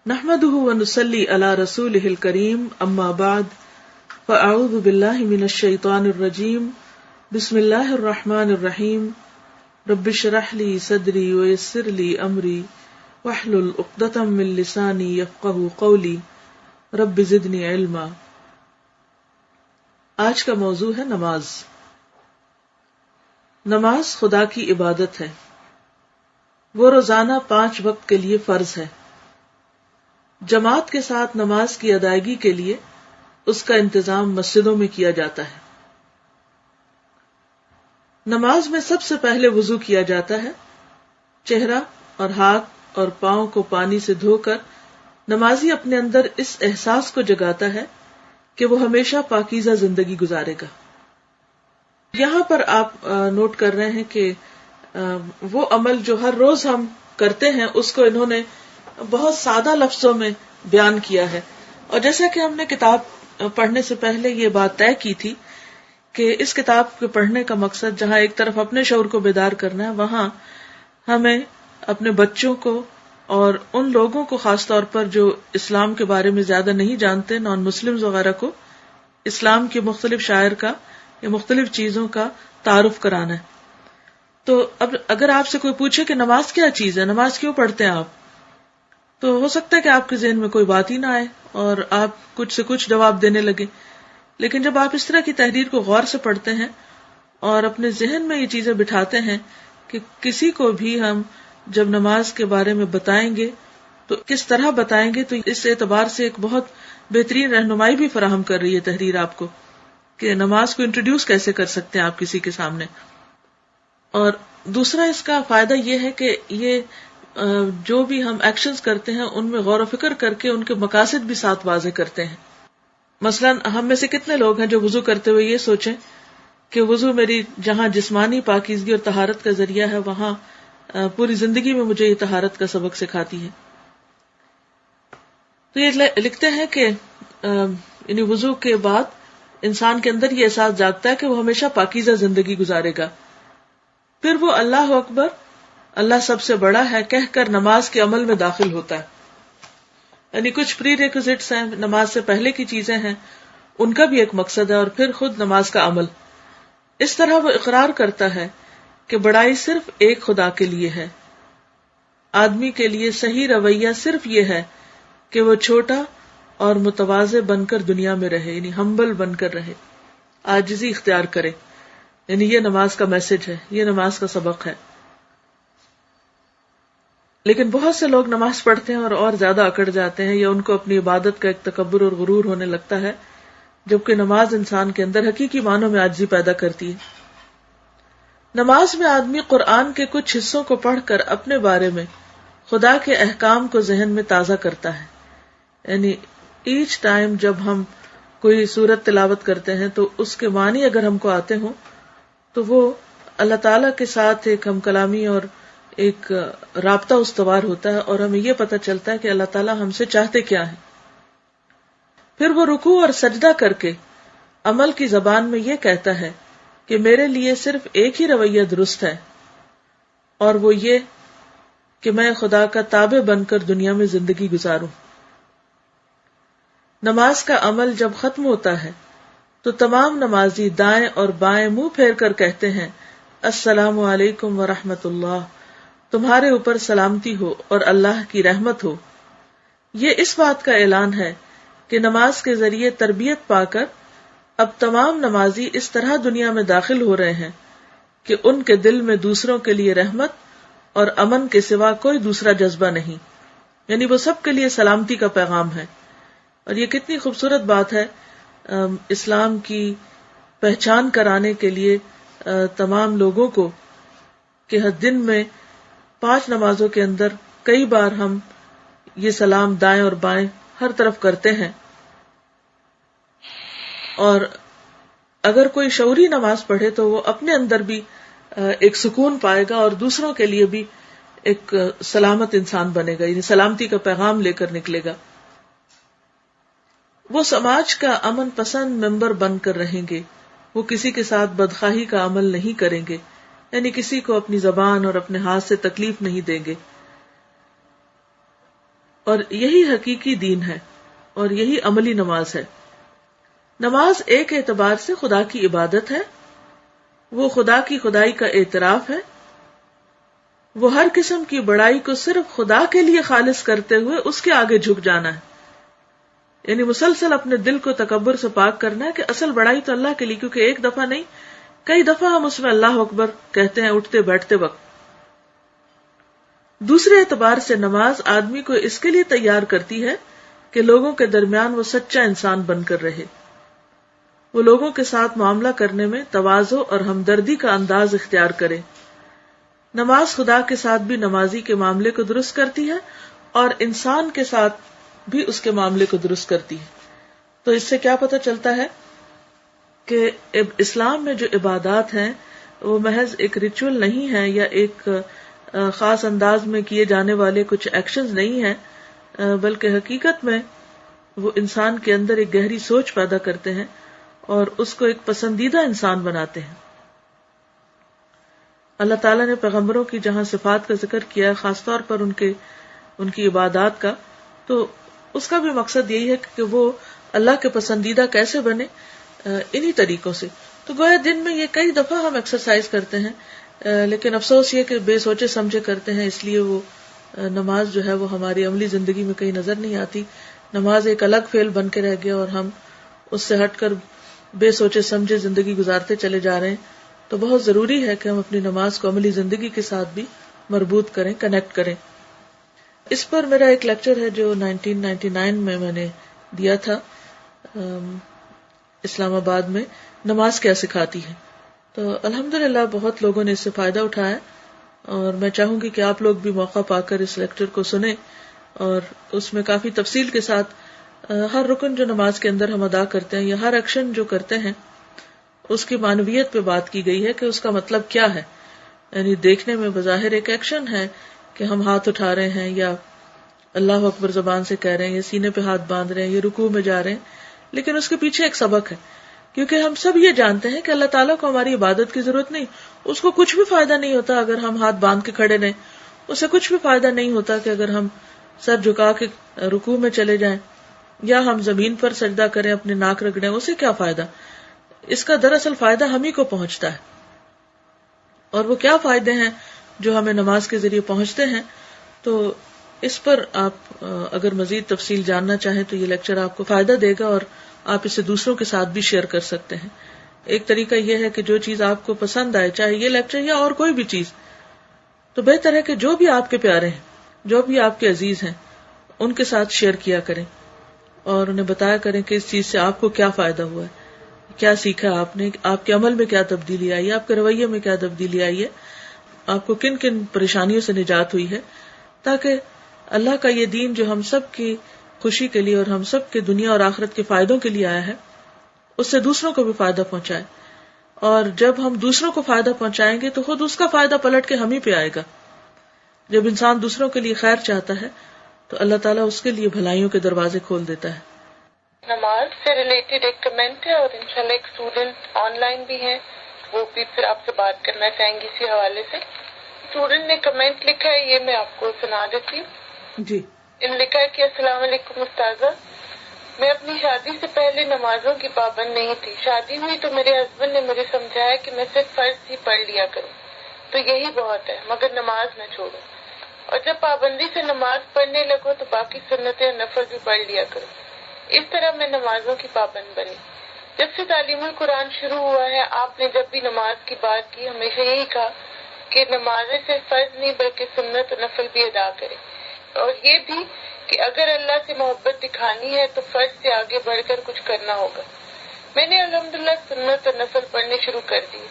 نحمده ونصلي على رسوله الكريم اما بعد فاعوذ بالله من الشيطان الرجيم بسم الله الرحمن الرحيم رب اشرح لي صدري ويسر لي امري واحلل عقدة من لساني يفقهوا قولي رب زدني علما۔ آج کا موضوع ہے نماز۔ نماز خدا کی عبادت ہے، وہ روزانہ 5 وقت کے لیے فرض ہے۔ جماعت کے ساتھ نماز کی ادائیگی کے لیے اس کا انتظام مسجدوں میں کیا جاتا ہے۔ نماز میں سب سے پہلے وضو کیا جاتا ہے۔ چہرہ اور ہاتھ اور پاؤں کو پانی سے دھو کر نمازی اپنے اندر اس احساس کو جگاتا ہے کہ وہ ہمیشہ پاکیزہ زندگی گزارے گا۔ یہاں پر آپ نوٹ کر رہے ہیں کہ وہ عمل جو ہر روز ہم کرتے ہیں اس کو انہوں نے بہت سادہ لفظوں میں بیان کیا ہے، اور جیسا کہ ہم نے کتاب پڑھنے سے پہلے یہ بات طے کی تھی کہ اس کتاب کے پڑھنے کا مقصد جہاں ایک طرف اپنے شعور کو بیدار کرنا ہے، وہاں ہمیں اپنے بچوں کو اور ان لوگوں کو خاص طور پر جو اسلام کے بارے میں زیادہ نہیں جانتے، نان مسلمز وغیرہ کو، اسلام کے مختلف شاعر کا یا مختلف چیزوں کا تعارف کرانا ہے۔ تو اب اگر آپ سے کوئی پوچھے کہ نماز کیا چیز ہے، نماز کیوں پڑھتے ہیں آپ، تو ہو سکتا ہے کہ آپ کے ذہن میں کوئی بات ہی نہ آئے اور آپ کچھ سے کچھ جواب دینے لگے، لیکن جب آپ اس طرح کی تحریر کو غور سے پڑھتے ہیں اور اپنے ذہن میں یہ چیزیں بٹھاتے ہیں کہ کسی کو بھی ہم جب نماز کے بارے میں بتائیں گے تو کس طرح بتائیں گے، تو اس اعتبار سے ایک بہت بہترین رہنمائی بھی فراہم کر رہی ہے تحریر آپ کو کہ نماز کو انٹروڈیوس کیسے کر سکتے ہیں آپ کسی کے سامنے۔ اور دوسرا اس کا فائدہ یہ ہے کہ یہ جو بھی ہم ایکشنز کرتے ہیں ان میں غور و فکر کر کے ان کے مقاصد بھی ساتھ واضح کرتے ہیں۔ مثلا ہم میں سے کتنے لوگ ہیں جو وضو کرتے ہوئے یہ سوچیں کہ وضو میری جہاں جسمانی پاکیزگی اور طہارت کا ذریعہ ہے، وہاں پوری زندگی میں مجھے یہ طہارت کا سبق سکھاتی ہے۔ تو یہ لکھتے ہیں کہ یعنی وضو کے بعد انسان کے اندر یہ احساس جاگتا ہے کہ وہ ہمیشہ پاکیزہ زندگی گزارے گا، پھر وہ اللہ اکبر، اللہ سب سے بڑا ہے کہہ کر نماز کے عمل میں داخل ہوتا ہے۔ یعنی کچھ پری ریکوزٹس ہیں، نماز سے پہلے کی چیزیں ہیں، ان کا بھی ایک مقصد ہے، اور پھر خود نماز کا عمل۔ اس طرح وہ اقرار کرتا ہے کہ بڑائی صرف ایک خدا کے لیے ہے۔ آدمی کے لیے صحیح رویہ صرف یہ ہے کہ وہ چھوٹا اور متواضع بن کر دنیا میں رہے، یعنی ہمبل بن کر رہے، عاجزی اختیار کرے۔ یعنی یہ نماز کا میسج ہے، یہ نماز کا سبق ہے۔ لیکن بہت سے لوگ نماز پڑھتے ہیں اور زیادہ اکڑ جاتے ہیں، یا ان کو اپنی عبادت کا ایک تکبر اور غرور ہونے لگتا ہے، جبکہ نماز انسان کے اندر حقیقی معنوں میں عاجزی پیدا کرتی ہے۔ نماز میں آدمی قرآن کے کچھ حصوں کو پڑھ کر اپنے بارے میں خدا کے احکام کو ذہن میں تازہ کرتا ہے۔ یعنی ایچ ٹائم جب ہم کوئی سورت تلاوت کرتے ہیں تو اس کے معنی اگر ہم کو آتے ہوں تو وہ اللہ تعالیٰ کے ساتھ ایک ہم کلامی اور ایک رابطہ استوار ہوتا ہے، اور ہمیں یہ پتہ چلتا ہے کہ اللہ تعالیٰ ہم سے چاہتے کیا ہیں۔ پھر وہ رکوع اور سجدہ کر کے عمل کی زبان میں یہ کہتا ہے کہ میرے لیے صرف ایک ہی رویہ درست ہے، اور وہ یہ کہ میں خدا کا تابع بن کر دنیا میں زندگی گزاروں۔ نماز کا عمل جب ختم ہوتا ہے تو تمام نمازی دائیں اور بائیں منہ پھیر کر کہتے ہیں السلام علیکم ورحمۃ اللہ، تمہارے اوپر سلامتی ہو اور اللہ کی رحمت ہو۔ یہ اس بات کا اعلان ہے کہ نماز کے ذریعے تربیت پا کر اب تمام نمازی اس طرح دنیا میں داخل ہو رہے ہیں کہ ان کے دل میں دوسروں کے لیے رحمت اور امن کے سوا کوئی دوسرا جذبہ نہیں، یعنی وہ سب کے لیے سلامتی کا پیغام ہے۔ اور یہ کتنی خوبصورت بات ہے اسلام کی پہچان کرانے کے لیے تمام لوگوں کو کہ ہر دن میں 5 نمازوں کے اندر کئی بار ہم یہ سلام دائیں اور بائیں ہر طرف کرتے ہیں، اور اگر کوئی شعوری نماز پڑھے تو وہ اپنے اندر بھی ایک سکون پائے گا اور دوسروں کے لیے بھی ایک سلامت انسان بنے گا، یعنی سلامتی کا پیغام لے کر نکلے گا۔ وہ سماج کا امن پسند ممبر بن کر رہیں گے، وہ کسی کے ساتھ بدخواہی کا عمل نہیں کریں گے، یعنی کسی کو اپنی زبان اور اپنے ہاتھ سے تکلیف نہیں دیں گے۔ اور یہی حقیقی دین ہے اور یہی عملی نماز ہے۔ نماز ایک اعتبار سے خدا کی عبادت ہے، وہ خدا کی خدائی کا اعتراف ہے، وہ ہر قسم کی بڑائی کو صرف خدا کے لیے خالص کرتے ہوئے اس کے آگے جھک جانا ہے، یعنی مسلسل اپنے دل کو تکبر سے پاک کرنا ہے کہ اصل بڑائی تو اللہ کے لیے، کیونکہ ایک دفعہ نہیں کئی دفعہ ہم اس میں اللہ اکبر کہتے ہیں اٹھتے بیٹھتے وقت۔ دوسرے اعتبار سے نماز آدمی کو اس کے لیے تیار کرتی ہے کہ لوگوں کے درمیان وہ سچا انسان بن کر رہے، وہ لوگوں کے ساتھ معاملہ کرنے میں تواضع اور ہمدردی کا انداز اختیار کرے۔ نماز خدا کے ساتھ بھی نمازی کے معاملے کو درست کرتی ہے اور انسان کے ساتھ بھی اس کے معاملے کو درست کرتی ہے۔ تو اس سے کیا پتہ چلتا ہے کہ اسلام میں جو عبادات ہیں وہ محض ایک ریچول نہیں ہے یا ایک خاص انداز میں کیے جانے والے کچھ ایکشنز نہیں ہیں، بلکہ حقیقت میں وہ انسان کے اندر ایک گہری سوچ پیدا کرتے ہیں اور اس کو ایک پسندیدہ انسان بناتے ہیں۔ اللہ تعالیٰ نے پیغمبروں کی جہاں صفات کا ذکر کیا ہے، خاص طور پر ان کی عبادات کا، تو اس کا بھی مقصد یہی ہے کہ وہ اللہ کے پسندیدہ کیسے بنے، انہی طریقوں سے۔ تو گویا دن میں یہ کئی دفعہ ہم ایکسرسائز کرتے ہیں، لیکن افسوس یہ کہ بے سوچے سمجھے کرتے ہیں، اس لیے وہ نماز جو ہے وہ ہماری عملی زندگی میں کہیں نظر نہیں آتی۔ نماز ایک الگ فعل بن کے رہ گیا اور ہم اس سے ہٹ کر بے سوچے سمجھے زندگی گزارتے چلے جا رہے ہیں۔ تو بہت ضروری ہے کہ ہم اپنی نماز کو عملی زندگی کے ساتھ بھی مربوط کریں، کنیکٹ کریں۔ اس پر میرا ایک لیکچر ہے جو 1999 میں نے دیا تھا اسلام آباد میں، نماز کیا سکھاتی ہے۔ تو الحمدللہ بہت لوگوں نے اس سے فائدہ اٹھایا، اور میں چاہوں گی کہ آپ لوگ بھی موقع پا کر اس لیکچر کو سنیں، اور اس میں کافی تفصیل کے ساتھ ہر رکن جو نماز کے اندر ہم ادا کرتے ہیں یا ہر ایکشن جو کرتے ہیں اس کی معنویت پہ بات کی گئی ہے کہ اس کا مطلب کیا ہے۔ یعنی دیکھنے میں بظاہر ایک ایکشن ہے کہ ہم ہاتھ اٹھا رہے ہیں یا اللہ اکبر زبان سے کہہ رہے ہیں یا سینے پہ ہاتھ باندھ رہے ہیں یا رکوع میں جا رہے ہیں، لیکن اس کے پیچھے ایک سبق ہے، کیونکہ ہم سب یہ جانتے ہیں کہ اللہ تعالیٰ کو ہماری عبادت کی ضرورت نہیں، اس کو کچھ بھی فائدہ نہیں ہوتا اگر ہم ہاتھ باندھ کے کھڑے رہیں، اسے کچھ بھی فائدہ نہیں ہوتا کہ اگر ہم سر جھکا کے رکوع میں چلے جائیں یا ہم زمین پر سجدہ کریں، اپنے ناک رگڑیں، اسے کیا فائدہ؟ اس کا دراصل فائدہ ہم ہی کو پہنچتا ہے۔ اور وہ کیا فائدے ہیں جو ہمیں نماز کے ذریعے پہنچتے ہیں، تو اس پر آپ اگر مزید تفصیل جاننا چاہیں تو یہ لیکچر آپ کو فائدہ دے گا، اور آپ اسے دوسروں کے ساتھ بھی شیئر کر سکتے ہیں۔ ایک طریقہ یہ ہے کہ جو چیز آپ کو پسند آئے، چاہے یہ لیکچر یا اور کوئی بھی چیز، تو بہتر ہے کہ جو بھی آپ کے پیارے ہیں، جو بھی آپ کے عزیز ہیں، ان کے ساتھ شیئر کیا کریں اور انہیں بتایا کریں کہ اس چیز سے آپ کو کیا فائدہ ہوا ہے، کیا سیکھا آپ نے، آپ کے عمل میں کیا تبدیلی آئی ہے، آپ کے رویے میں کیا تبدیلی آئی ہے، آپ کو کن کن پریشانیوں سے نجات ہوئی ہے، تاکہ اللہ کا یہ دین جو ہم سب کی خوشی کے لیے اور ہم سب کے دنیا اور آخرت کے فائدوں کے لیے آیا ہے، اس سے دوسروں کو بھی فائدہ پہنچائے۔ اور جب ہم دوسروں کو فائدہ پہنچائیں گے تو خود اس کا فائدہ پلٹ کے ہم ہی پہ آئے گا۔ جب انسان دوسروں کے لیے خیر چاہتا ہے تو اللہ تعالیٰ اس کے لیے بھلائیوں کے دروازے کھول دیتا ہے۔ نماز سے ریلیٹڈ ایک کمنٹ ہے، اور انشاءاللہ ایک اسٹوڈنٹ آن لائن بھی ہے، وہ بھی پھر آپ سے بات کرنا چاہیں گے اسی حوالے سے۔ اسٹوڈنٹ نے کمنٹ لکھا ہے، یہ میں آپ کو سنا دیتی ہوں۔ جی، انہوں نے لکھا ہے کہ السلام علیکم استاذہ، میں اپنی شادی سے پہلے نمازوں کی پابند نہیں تھی۔ شادی ہوئی تو میرے ہسبینڈ نے مجھے سمجھایا کہ میں صرف فرض ہی پڑھ لیا کروں، تو یہی بہت ہے، مگر نماز نہ چھوڑوں، اور جب پابندی سے نماز پڑھنے لگو تو باقی سنتیں اور نفل بھی پڑھ لیا کروں۔ اس طرح میں نمازوں کی پابند بنی۔ جب سے تعلیم القرآن شروع ہوا ہے، آپ نے جب بھی نماز کی بات کی ہمیشہ یہی کہا کہ نمازیں صرف فرض نہیں بلکہ سنت اور نفل بھی ادا کریں، اور یہ بھی کہ اگر اللہ سے محبت دکھانی ہے تو فرض سے آگے بڑھ کر کچھ کرنا ہوگا۔ میں نے الحمدللہ سنت اور نفل پڑھنے شروع کر دی۔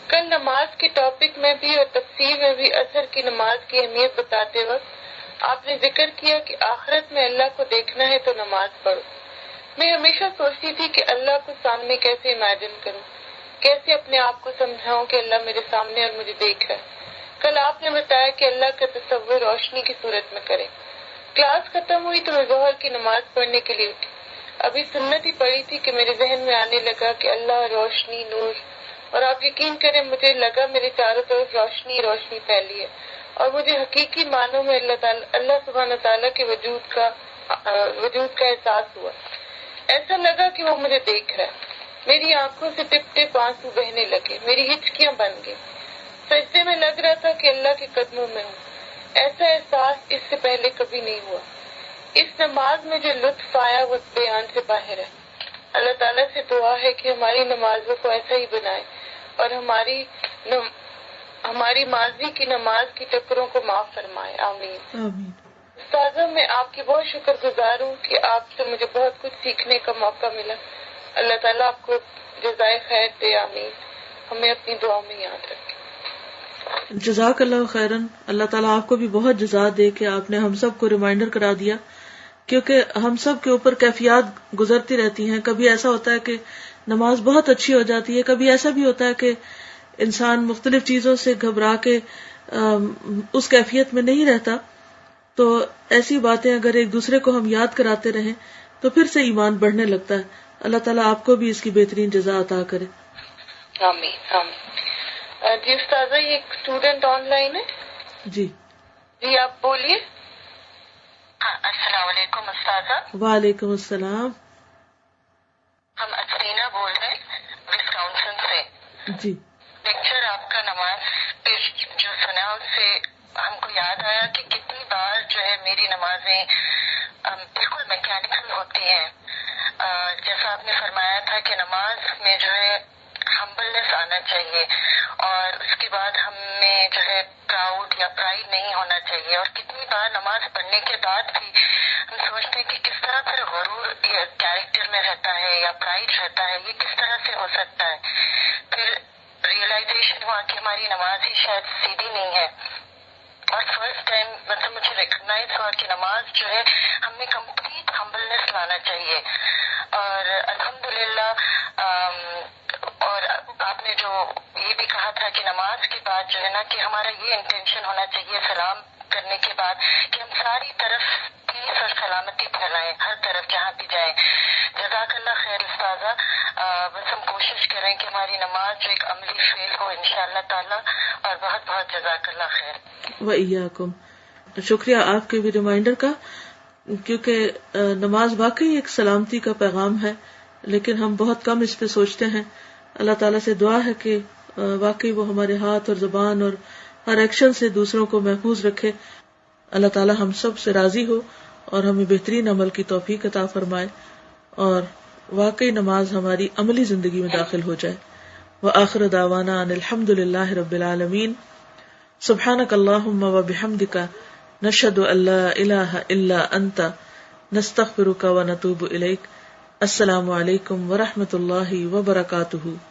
کل نماز کے ٹاپک میں بھی اور تفسیر میں بھی عصر کی نماز کی اہمیت بتاتے وقت آپ نے ذکر کیا کہ آخرت میں اللہ کو دیکھنا ہے تو نماز پڑھو۔ میں ہمیشہ سوچتی تھی کہ اللہ کو سامنے کیسے امیجن کروں، کیسے اپنے آپ کو سمجھاؤں کہ اللہ میرے سامنے اور مجھے دیکھ رہا ہے۔ کل آپ نے بتایا کہ اللہ کا تصور روشنی کی صورت میں کریں۔ کلاس ختم ہوئی تو میں ظہر کی نماز پڑھنے کے لیے اٹھی۔ ابھی سنت ہی پڑھی تھی کہ میرے ذہن میں آنے لگا کہ اللہ روشنی، نور، اور آپ یقین کریں مجھے لگا میرے چاروں طرف روشنی روشنی پھیلی ہے، اور مجھے حقیقی معنوں میں اللہ سبحانہ تعالیٰ کے وجود کا احساس ہوا. ایسا لگا کہ وہ مجھے دیکھ رہا ہے. میری آنکھوں سے ٹپ ٹپ آنسو بہنے لگے. میری ہچکیاں بن گئی. سجدے میں لگ رہا تھا کہ اللہ کے قدموں میں ہوں. ایسا احساس اس سے پہلے کبھی نہیں ہوا. اس نماز میں جو لطف آیا وہ بیان سے باہر ہے. اللہ تعالیٰ سے دعا ہے کہ ہماری نمازوں کو ایسا ہی بنائے اور ہماری ماضی کی نماز کی ٹکروں کو معاف فرمائے. آمین. استاذہ میں آپ کی بہت شکر گزار ہوں کہ آپ سے مجھے بہت کچھ سیکھنے کا موقع ملا. اللہ تعالیٰ آپ کو جزائے خیر دے. آمین. ہمیں اپنی دعا میں یاد رکھے. جزاک اللہ خیرن. اللہ تعالیٰ آپ کو بھی بہت جزا دے کہ آپ نے ہم سب کو ریمائنڈر کرا دیا، کیونکہ ہم سب کے اوپر کیفیات گزرتی رہتی ہیں. کبھی ایسا ہوتا ہے کہ نماز بہت اچھی ہو جاتی ہے، کبھی ایسا بھی ہوتا ہے کہ انسان مختلف چیزوں سے گھبرا کے اس کیفیت میں نہیں رہتا. تو ایسی باتیں اگر ایک دوسرے کو ہم یاد کراتے رہیں تو پھر سے ایمان بڑھنے لگتا ہے. اللہ تعالیٰ آپ کو بھی اس کی بہترین جزا عطا کرے. آمین. آمین. جی استاذہ، یہ ایک اسٹوڈنٹ آن لائن ہے. جی آپ بولیے. السلام علیکم استاذہ. وعلیکم السلام. ہم اسرینا بول رہے ہیں وسکانسن سے. جی. لیکچر آپ کا نماز پہ جو سنا اس سے ہم کو یاد آیا کہ کتنی بار جو ہے میری نمازیں بالکل میکینکل ہوتی ہیں. جیسا آپ نے فرمایا تھا کہ نماز میں جو ہے ہمبلنس آنا چاہیے اور اس کے بعد ہمیں جو ہے پراؤڈ یا پرائڈ نہیں ہونا چاہیے. اور کتنی بار نماز پڑھنے کے بعد بھی ہم سوچتے ہیں کہ کس طرح پھر غرور کیریکٹر میں رہتا ہے یا پرائڈ رہتا ہے، یہ کس طرح سے ہو سکتا ہے. پھر ریئلائزیشن ہوا کہ ہماری نماز ہی شاید سیدھی نہیں ہے. اور فرسٹ ٹائم مطلب مجھے ریکگنائز ہوا کہ نماز جو ہے ہمیں کمپلیٹ ہمبلنس لانا چاہیے. اور الحمدللہ اور آپ نے جو یہ بھی کہا تھا کہ نماز کے بعد جو ہے نا کہ ہمارا یہ انٹینشن ہونا چاہیے سلام کرنے کے بعد کہ ہم ساری طرف پیس اور سلامتی پھیلائیں، ہر طرف جہاں بھی جائیں. جزاک اللہ خیر استاذہ. بس ہم کوشش کریں کہ ہماری نماز جو ایک عملی فعل ہو انشاءاللہ تعالی. اور بہت بہت جزاک اللہ خیر. وإیاکم. شکریہ آپ کے بھی ریمائنڈر کا، کیونکہ نماز واقعی ایک سلامتی کا پیغام ہے، لیکن ہم بہت کم اس پہ سوچتے ہیں. اللہ تعالیٰ سے دعا ہے کہ واقعی وہ ہمارے ہاتھ اور زبان اور ہر ایکشن سے دوسروں کو محفوظ رکھے. اللہ تعالیٰ ہم سب سے راضی ہو اور ہمیں بہترین عمل کی توفیق عطا فرمائے اور واقعی نماز ہماری عملی زندگی میں داخل ہو جائے. وآخر دعوانا ان الحمد للہ رب العالمین. سبحانک اللہم وبحمدک نشہد ان لا الہ الا انت نستغفرک ونتوب الیک. السلام علیکم ورحمۃ اللہ وبرکاتہ.